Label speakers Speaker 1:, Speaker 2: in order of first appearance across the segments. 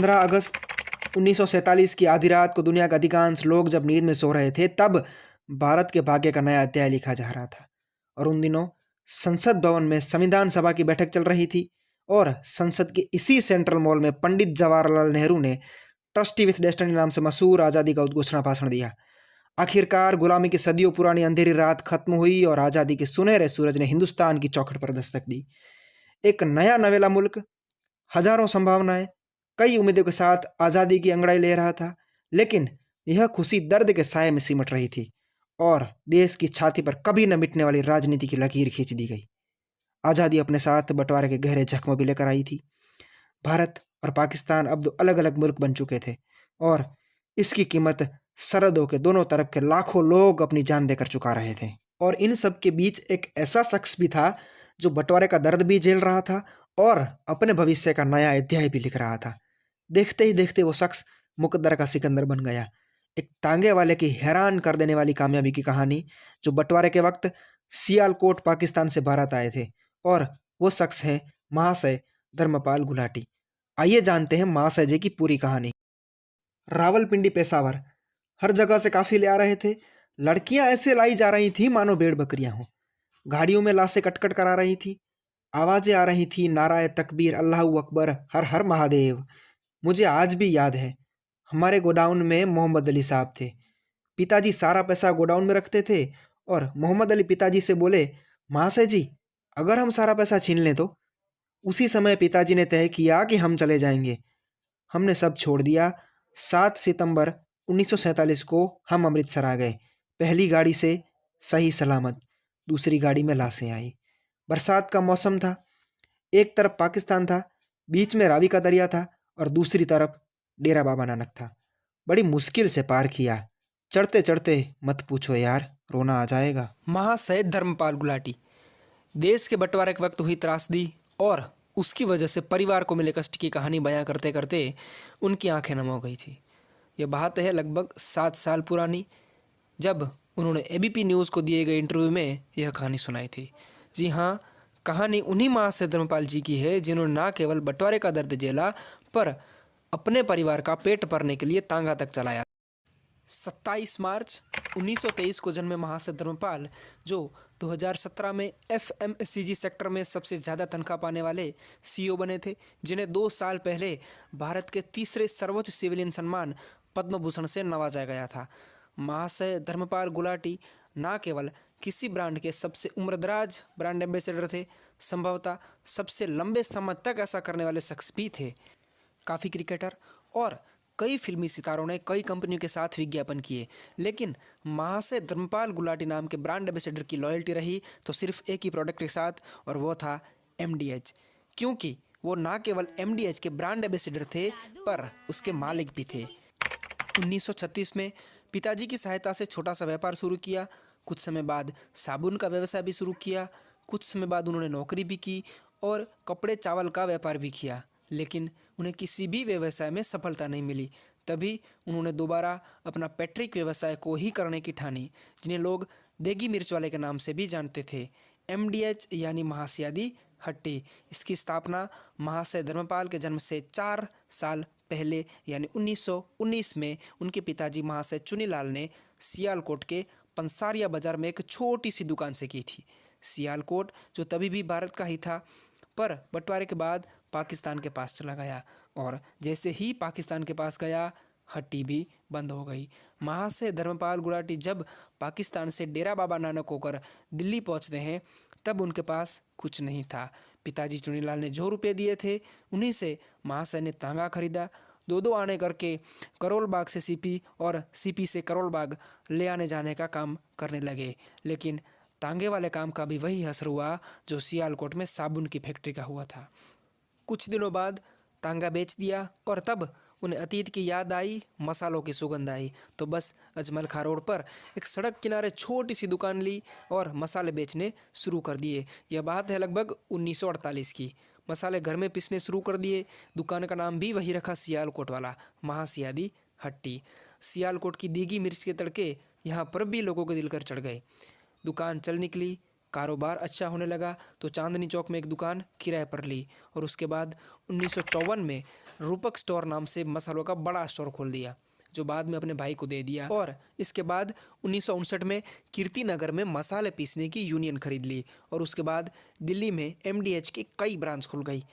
Speaker 1: 15 अगस्त 1947 की आधी रात को दुनिया के अधिकांश लोग जब नींद में सो रहे थे, तब भारत के भाग्य का नया अध्याय लिखा जा रहा था। और उन दिनों संसद भवन में संविधान सभा की बैठक चल रही थी और संसद के इसी सेंट्रल मॉल में पंडित जवाहरलाल नेहरू ने ट्रस्टी विथ डेस्टिनी नाम से मशहूर आज़ादी का उद्घोषणा भाषण दिया। आखिरकार गुलामी की सदियों पुरानी अंधेरी रात खत्म हुई और आज़ादी के सुनहरे सूरज ने हिंदुस्तान की चौखट पर दस्तक दी। एक नया नवेला मुल्क, हजारों संभावनाएं, कई उम्मीदों के साथ आज़ादी की अंगड़ाई ले रहा था। लेकिन यह खुशी दर्द के साये में सिमट रही थी और देश की छाती पर कभी न मिटने वाली राजनीति की लकीर खींच दी गई। आज़ादी अपने साथ बंटवारे के गहरे जख्म भी लेकर आई थी। भारत और पाकिस्तान अब दो अलग अलग मुल्क बन चुके थे और इसकी कीमत सरहदों के दोनों तरफ के लाखों लोग अपनी जान देकर चुका रहे थे। और इन सब के बीच एक ऐसा शख्स भी था जो बंटवारे का दर्द भी झेल रहा था और अपने भविष्य का नया अध्याय भी लिख रहा था। देखते ही देखते वो शख्स मुकद्दर का सिकंदर बन गया। एक तांगे वाले की हैरान कर देने वाली कामयाबी की कहानी, जो बंटवारे के वक्त सियालकोट पाकिस्तान से भारत आए थे। और वो शख्स हैं महाशय धर्मपाल गुलाटी। आइए जानते हैं महाशय जी की पूरी कहानी। रावलपिंडी पेशावर, हर जगह से काफिले आ रहे थे। लड़कियां ऐसे लाई जा रही थी मानो भेड़ बकरियां हों। गाड़ियों में लाशें कटकट करा रही थी। आवाजें आ रही थी, नाराए तकबीर, अल्लाहू अकबर, हर हर महादेव। मुझे आज भी याद है, हमारे गोडाउन में मोहम्मद अली साहब थे। पिताजी सारा पैसा गोडाउन में रखते थे और मोहम्मद अली पिताजी से बोले, महाशय जी, अगर हम सारा पैसा छीन लें तो? उसी समय पिताजी ने तय किया कि हम चले जाएंगे। हमने सब छोड़ दिया। 7 सितंबर 1947 को हम अमृतसर आ गए, पहली गाड़ी से सही सलामत। दूसरी गाड़ी में लाशें आई। बरसात का मौसम था। एक तरफ पाकिस्तान था, बीच में रावी का दरिया था और दूसरी तरफ डेरा बाबा नानक था। बड़ी मुश्किल से पार किया। चढ़ते चढ़ते मत पूछो यार, रोना आ जाएगा। महाशय धर्मपाल गुलाटी। देश के बंटवारे के वक्त हुई त्रासदी और उसकी वजह से परिवार को मिले कष्ट की कहानी बयां करते करते उनकी आंखें नम हो गई थी। यह बात है लगभग 7 साल पुरानी, जब उन्होंने एबीपी न्यूज़ को दिए गए इंटरव्यू में यह कहानी सुनाई थी। जी हाँ, कहानी उन्हीं महाशय धर्मपाल जी की है जिन्होंने न केवल बंटवारे का दर्द झेला, पर अपने परिवार का पेट भरने के लिए तांगा तक चलाया। 27 मार्च 1923 को जन्मे महाशय धर्मपाल, जो 2017 में एफएमसीजी सेक्टर में सबसे ज़्यादा तनख्वाह पाने वाले सीईओ बने थे, जिन्हें 2 साल पहले भारत के तीसरे सर्वोच्च सिविलियन सम्मान पद्म भूषण से नवाजा गया था। महाशय धर्मपाल गुलाटी न केवल किसी ब्रांड के सबसे उम्रदराज ब्रांड एम्बेसडर थे, संभवतः सबसे लंबे समय तक ऐसा करने वाले शख्स भी थे। काफ़ी क्रिकेटर और कई फिल्मी सितारों ने कई कंपनियों के साथ विज्ञापन किए, लेकिन महाशय धर्मपाल गुलाटी नाम के ब्रांड एम्बेसडर की लॉयल्टी रही तो सिर्फ एक ही प्रोडक्ट के साथ, और वो था एमडीएच। क्योंकि वो ना केवल एमडीएच के ब्रांड एम्बेसडर थे, पर उसके मालिक भी थे। 1936 में पिताजी की सहायता से छोटा सा व्यापार शुरू किया। कुछ समय बाद साबुन का व्यवसाय भी शुरू किया। कुछ समय बाद उन्होंने नौकरी भी की और कपड़े चावल का व्यापार भी किया, लेकिन उन्हें किसी भी व्यवसाय में सफलता नहीं मिली। तभी उन्होंने दोबारा अपना पैट्रिक व्यवसाय को ही करने की ठानी, जिन्हें लोग देगी मिर्च वाले के नाम से भी जानते थे। एमडीएच यानी महासियादी हट्टी। इसकी स्थापना महाशय धर्मपाल के जन्म से 4 साल पहले यानी 1919 में उनके पिताजी महाशय चुनीलाल ने सियालकोट के पंसारिया बाजार में एक छोटी सी दुकान से की थी। सियालकोट जो तभी भी भारत का ही था, पर बंटवारे के बाद पाकिस्तान के पास चला गया, और जैसे ही पाकिस्तान के पास गया, हट्टी भी बंद हो गई। महाशय धर्मपाल गुलाटी जब पाकिस्तान से डेरा बाबा नानक होकर दिल्ली पहुंचते हैं, तब उनके पास कुछ नहीं था। पिताजी चुनीलाल ने जो रुपए दिए थे, उन्हीं से महाशय ने तांगा खरीदा। 2-2 आने करके करोल बाग से सीपी और सीपी से करोल बाग ले आने जाने का काम करने लगे। लेकिन तांगे वाले काम का भी वही असर हुआ जो सियालकोट में साबुन की फैक्ट्री का हुआ था। कुछ दिनों बाद तांगा बेच दिया और तब उन्हें अतीत की याद आई, मसालों की सुगंध आई, तो बस अजमल खां रोड पर एक सड़क किनारे छोटी सी दुकान ली और मसाले बेचने शुरू कर दिए। यह बात है लगभग 1948 की। मसाले घर में पीसने शुरू कर दिए। दुकान का नाम भी वही रखा, सियालकोट वाला, महासियादी हट्टी। सियालकोट की देगी मिर्च के तड़के यहाँ पर भी लोगों के दिल कर चढ़ गए। दुकान चल निकली। कारोबार अच्छा होने लगा तो चांदनी चौक में एक दुकान किराए पर ली और उसके बाद 1954 में रूपक स्टोर नाम से मसालों का बड़ा स्टोर खोल दिया, जो बाद में अपने भाई को दे दिया। और इसके बाद 1959 में कीर्ति नगर में मसाले पीसने की यूनियन खरीद ली और उसके बाद दिल्ली में MDH की कई ब्रांच खुल गई।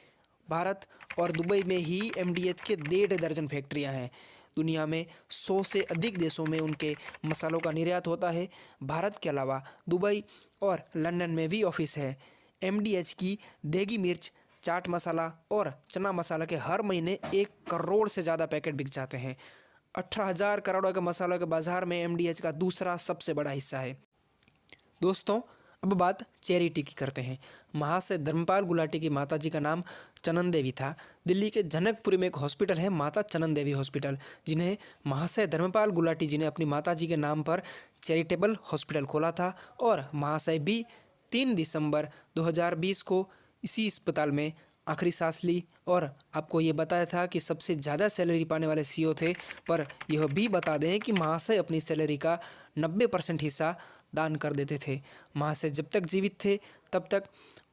Speaker 1: भारत और दुबई में ही MDH के 1.5 दर्जन फैक्ट्रियां हैं। दुनिया में 100 से अधिक देशों में उनके मसालों का निर्यात होता है। भारत के अलावा दुबई और लंदन में भी ऑफिस है। MDH की देगी मिर्च, चाट मसाला और चना मसाला के हर महीने 1 करोड़ से ज़्यादा पैकेट बिक जाते हैं। 18,000 करोड़ के मसालों के बाजार में MDH का दूसरा सबसे बड़ा हिस्सा है। दोस्तों, अब बात चैरिटी की करते हैं। महाशय धर्मपाल गुलाटी की माताजी का नाम चनन देवी था। दिल्ली के जनकपुरी में एक हॉस्पिटल है, माता चनन देवी हॉस्पिटल, जिन्हें महाशय धर्मपाल गुलाटी जी ने अपनी माताजी के नाम पर चैरिटेबल हॉस्पिटल खोला था। और महाशय भी 3 दिसंबर 2020 को इसी अस्पताल में आखिरी सांस ली। और आपको ये बताया था कि सबसे ज़्यादा सैलरी पाने वाले CEO थे, पर यह भी बता दें कि महाशय अपनी सैलरी का 90% हिस्सा दान कर देते थे। महाशय जब तक जीवित थे तब तक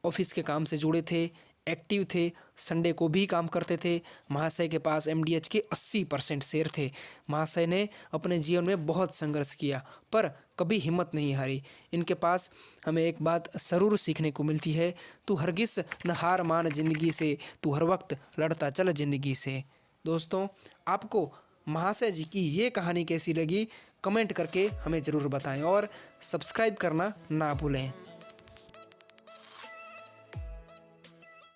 Speaker 1: ऑफिस के काम से जुड़े थे, एक्टिव थे, संडे को भी काम करते थे। महाशय के पास MDH के 80% शेयर थे। महाशय ने अपने जीवन में बहुत संघर्ष किया पर कभी हिम्मत नहीं हारी। इनके पास हमें एक बात ज़रूर सीखने को मिलती है, तू हरगिज़ न हार मान ज़िंदगी से, तू हर वक्त लड़ता चल ज़िंदगी से। दोस्तों, आपको महाशय जी की ये कहानी कैसी लगी कमेंट करके हमें ज़रूर बताएं और सब्सक्राइब करना ना भूलें।